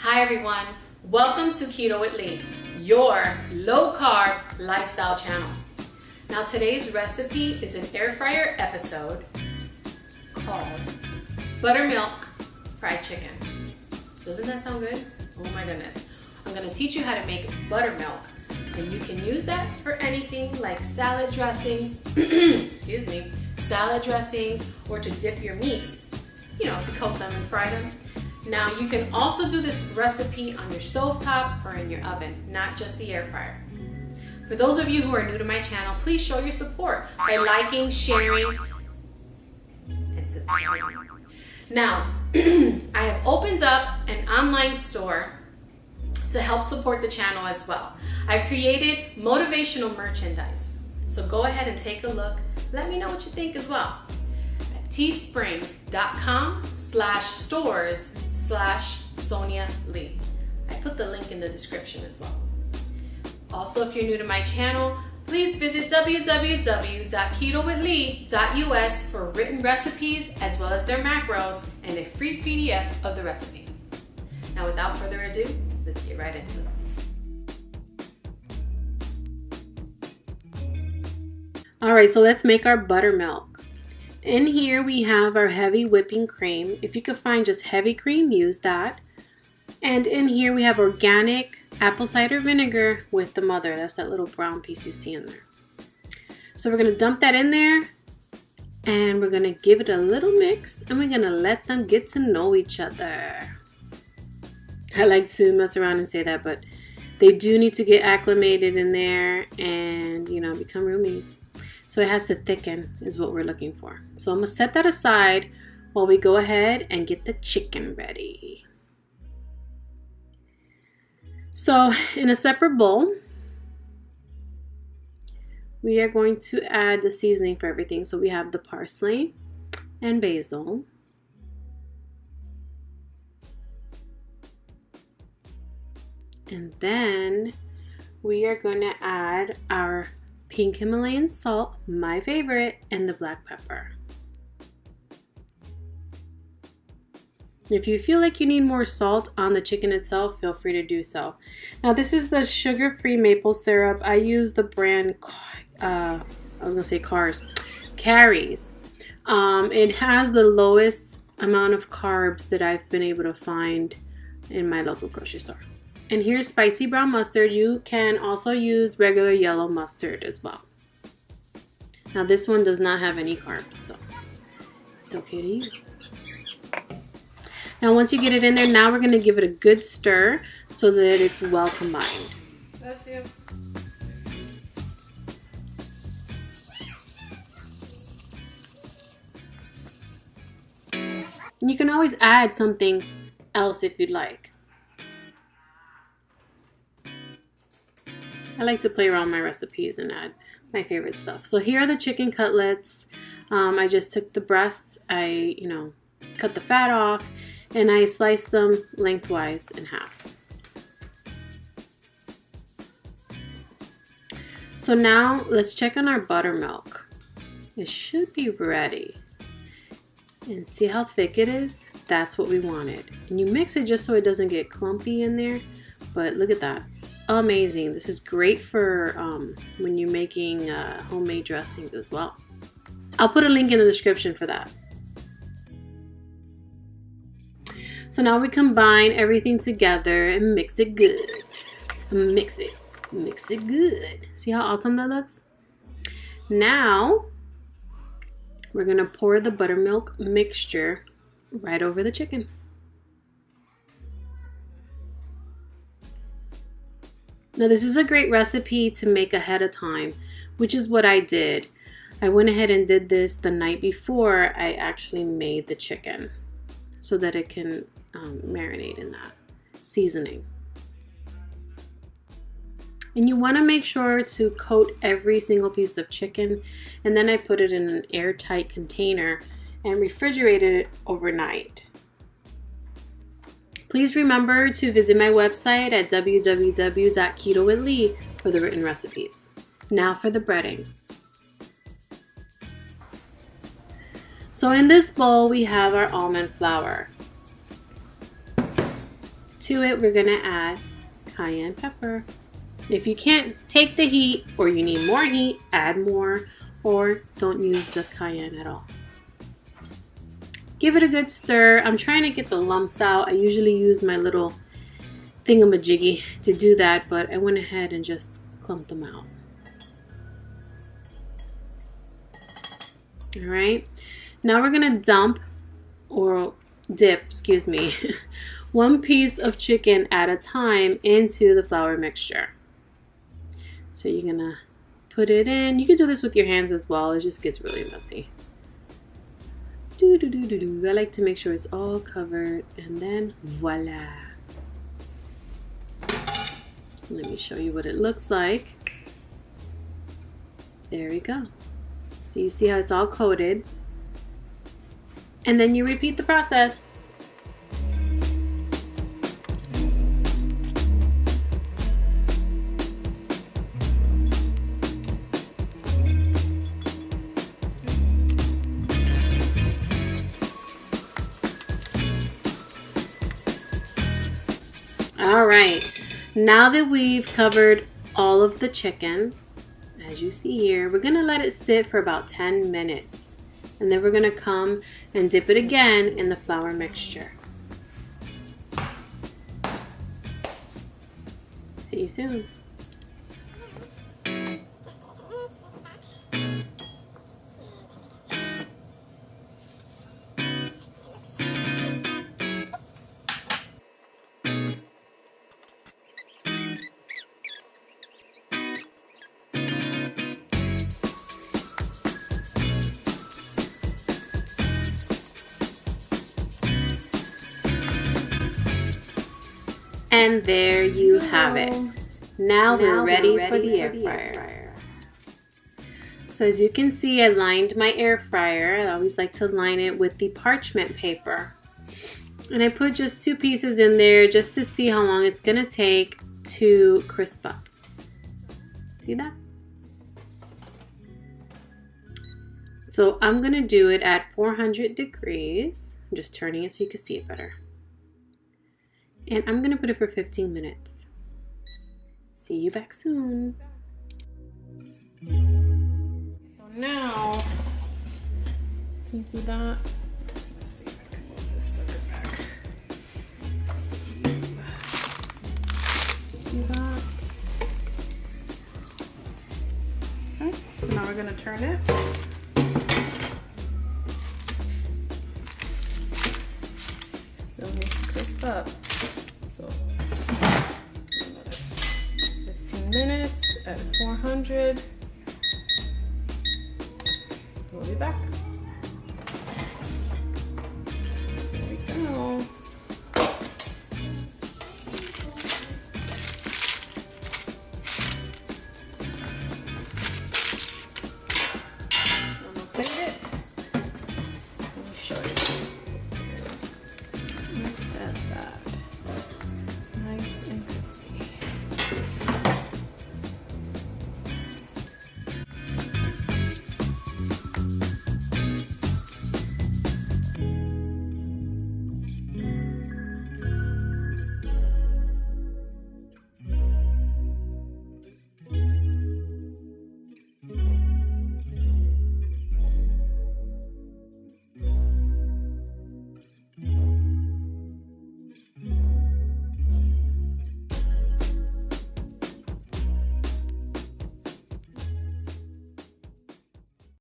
Hi everyone, welcome to Keto with Lee, your low-carb lifestyle channel. Now today's recipe is an air fryer episode called buttermilk fried chicken. Doesn't that sound good? Oh my goodness. I'm going to teach you how to make buttermilk, and you can use that for anything like salad dressings, excuse me, salad dressings, or to dip your meats, to coat them and fry them. Now you can also do this recipe on your stovetop or in your oven, not just the air fryer. For those of you who are new to my channel, please show your support by liking, sharing, and subscribing. Now, I have opened up an online store to help support the channel as well. I've created motivational merchandise. So go ahead and take a look. Let me know what you think as well. At teespring.com/stores/Sonia Lee. I put the link in the description as well. Also, if you're new to my channel, please visit www.ketowithlee.us for written recipes as well as their macros and a free PDF of the recipe. Now, without further ado, let's get right into it. Alright, so let's make our buttermilk. In here we have our heavy whipping cream. If you could find just heavy cream, use that. And in here we have organic apple cider vinegar with the mother. That's that little brown piece you see in there. So we're going to dump that in there and we're going to give it a little mix and we're going to let them get to know each other. I like to mess around and say that, but they do need to get acclimated in there and, become roomies. So it has to thicken is what we're looking for. So I'm going to set that aside while we go ahead and get the chicken ready. So in a separate bowl, we are going to add the seasoning for everything. So we have the parsley and basil. And then we are going to add our pink Himalayan salt, my favorite, and the black pepper. If you feel like you need more salt on the chicken itself, feel free to do so. Now this is the sugar-free maple syrup. I use the brand, Carries. It has the lowest amount of carbs that I've been able to find in my local grocery store. And here's spicy brown mustard. You can also use regular yellow mustard as well. Now this one does not have any carbs, so it's okay to use. Now once you get it in there, now we're going to give it a good stir so that it's well combined. Bless you. And you can always add something else if you'd like. I like to play around my recipes and add my favorite stuff. So here are the chicken cutlets. I just took the breasts, I cut the fat off, and I sliced them lengthwise in half. So now let's check on our buttermilk. It should be ready. And see how thick it is? That's what we wanted. And you mix it just so it doesn't get clumpy in there. But look at that. Amazing. This is great for when you're making homemade dressings as well. I'll put a link in the description for that. So now we combine everything together and mix it good. Mix it good. See how awesome that looks? Now we're gonna pour the buttermilk mixture right over the chicken. Now this is a great recipe to make ahead of time, which is what I did. I went ahead and did this the night before I actually made the chicken so that it can marinate in that seasoning. And you want to make sure to coat every single piece of chicken, and then I put it in an airtight container and refrigerated it overnight. Please remember to visit my website at www.ketowithlee for the written recipes. Now for the breading. So in this bowl we have our almond flour. To it, we're gonna add cayenne pepper. If you can't take the heat or you need more heat, add more, or don't use the cayenne at all. Give it a good stir. I'm trying to get the lumps out. I usually use my little thingamajiggy to do that, but I went ahead and just clumped them out. All right, now we're gonna dip, excuse me, one piece of chicken at a time into the flour mixture. So you're gonna put it in. You can do this with your hands as well. It just gets really messy. I like to make sure it's all covered, and then voila. Let me show you what it looks like. There we go. So you see how it's all coated, and then you repeat the process. All right, now that we've covered all of the chicken, as you see here, we're gonna let it sit for about 10 minutes. And then we're gonna come and dip it again in the flour mixture. See you soon. And there you have it. Now we're ready for the air fryer. So as you can see, I lined my air fryer. I always like to line it with the parchment paper. And I put just 2 pieces in there just to see how long it's gonna take to crisp up. See that? So I'm gonna do it at 400 degrees. I'm just turning it so you can see it better. And I'm gonna put it for 15 minutes. See you back soon. So now, you see that? Let's see if I can move this sucker back. See that? Okay, so now we're gonna turn it. Still needs to crisp up. So let's do another 15 minutes at 400. We'll be back. There we go. I'm gonna plate it.